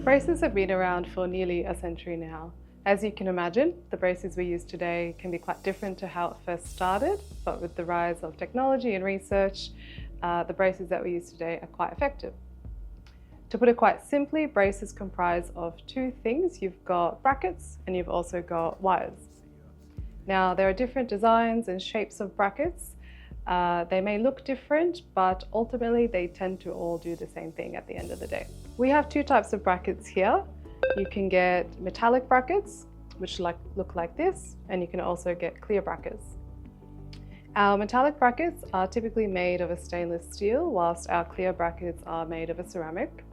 Braces have been around for nearly a century now. As you can imagine, the braces we use today can be quite different to how it first started, but with the rise of technology and research, the braces that we use today are quite effective. To put it quite simply, braces comprise of two things. You've got brackets and you've also got wires. Now, there are different designs and shapes of brackets. They may look different, but ultimately they tend to all do the same thing at the end of the day. We have two types of brackets here. You can get metallic brackets, which look like this, and you can also get clear brackets. Our metallic brackets are typically made of a stainless steel, whilst our clear brackets are made of a ceramic.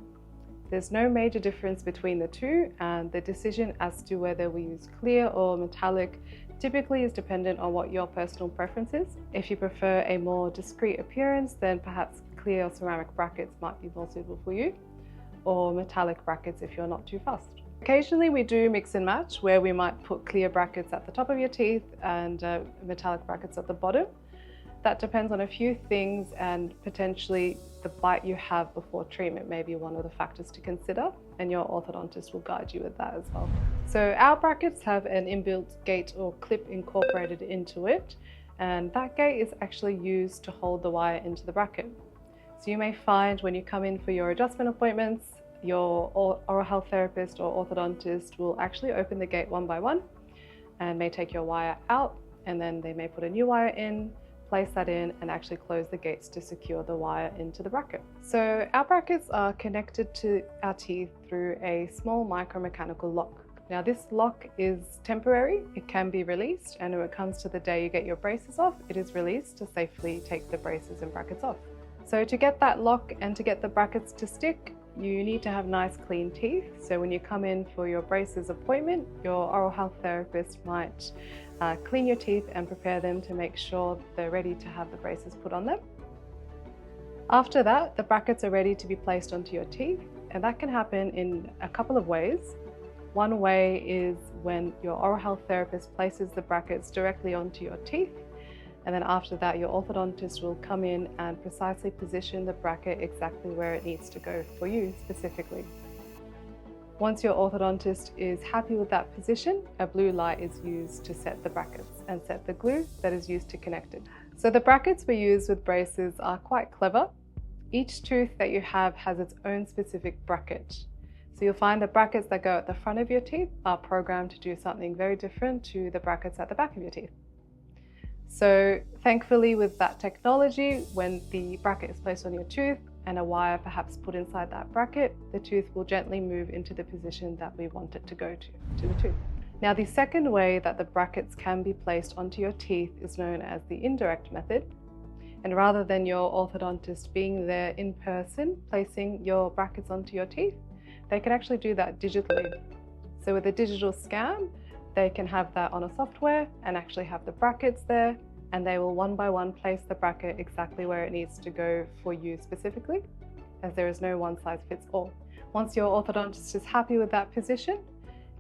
There's no major difference between the two, and the decision as to whether we use clear or metallic typically is dependent on what your personal preference is. If you prefer a more discreet appearance, then perhaps clear or ceramic brackets might be more suitable for you, or metallic brackets if you're not too fussed. Occasionally we do mix and match, where we might put clear brackets at the top of your teeth and metallic brackets at the bottom. That depends on a few things, and potentially the bite you have before treatment may be one of the factors to consider, and your orthodontist will guide you with that as well. So our brackets have an inbuilt gate or clip incorporated into it, and that gate is actually used to hold the wire into the bracket. So you may find when you come in for your adjustment appointments, your oral health therapist or orthodontist will actually open the gate one by one and may take your wire out, and then they may put a new wire in, place that in, and actually close the gates to secure the wire into the bracket. So our brackets are connected to our teeth through a small micromechanical lock. Now this lock is temporary, it can be released, and when it comes to the day you get your braces off, it is released to safely take the braces and brackets off. So to get that lock and to get the brackets to stick, you need to have nice clean teeth. So when you come in for your braces appointment, your oral health therapist might clean your teeth and prepare them to make sure they're ready to have the braces put on them. After that, the brackets are ready to be placed onto your teeth, and that can happen in a couple of ways. One way is when your oral health therapist places the brackets directly onto your teeth, and then after that your orthodontist will come in and precisely position the bracket exactly where it needs to go for you specifically. Once your orthodontist is happy with that position, a blue light is used to set the brackets and set the glue that is used to connect it. So the brackets we use with braces are quite clever. Each tooth that you have has its own specific bracket. So you'll find the brackets that go at the front of your teeth are programmed to do something very different to the brackets at the back of your teeth. So thankfully with that technology, when the bracket is placed on your tooth and a wire perhaps put inside that bracket, the tooth will gently move into the position that we want it to go to the tooth. Now the second way that the brackets can be placed onto your teeth is known as the indirect method. And rather than your orthodontist being there in person placing your brackets onto your teeth, they can actually do that digitally. So with a digital scan, they can have that on a software and actually have the brackets there, and they will one by one place the bracket exactly where it needs to go for you specifically, as there is no one size fits all. Once your orthodontist is happy with that position,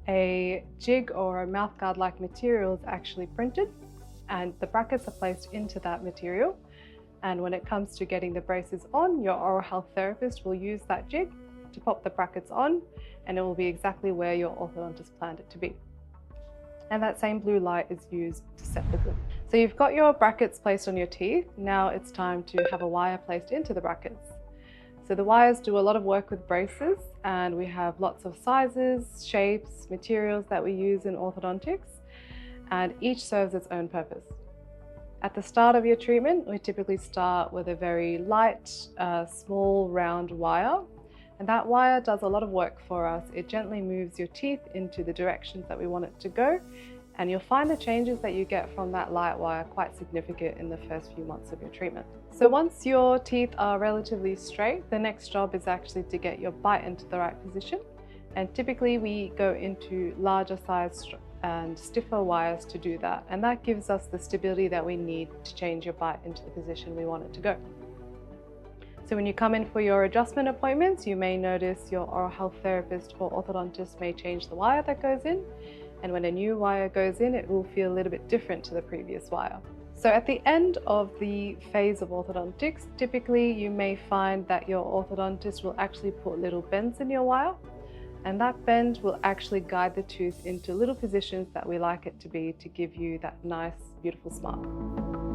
a jig or a mouthguard-like material is actually printed, and the brackets are placed into that material. And when it comes to getting the braces on, your oral health therapist will use that jig to pop the brackets on, and it will be exactly where your orthodontist planned it to be. And that same blue light is used to set the glue. So you've got your brackets placed on your teeth. Now it's time to have a wire placed into the brackets. So the wires do a lot of work with braces, and we have lots of sizes, shapes, materials that we use in orthodontics, and each serves its own purpose. At the start of your treatment, we typically start with a very light, small round wire. And that wire does a lot of work for us. It gently moves your teeth into the directions that we want it to go. And you'll find the changes that you get from that light wire quite significant in the first few months of your treatment. So once your teeth are relatively straight, the next job is actually to get your bite into the right position. And typically we go into larger size and stiffer wires to do that. And that gives us the stability that we need to change your bite into the position we want it to go. So when you come in for your adjustment appointments, you may notice your oral health therapist or orthodontist may change the wire that goes in. And when a new wire goes in, it will feel a little bit different to the previous wire. So at the end of the phase of orthodontics, typically you may find that your orthodontist will actually put little bends in your wire, and that bend will actually guide the tooth into little positions that we like it to be to give you that nice, beautiful smile.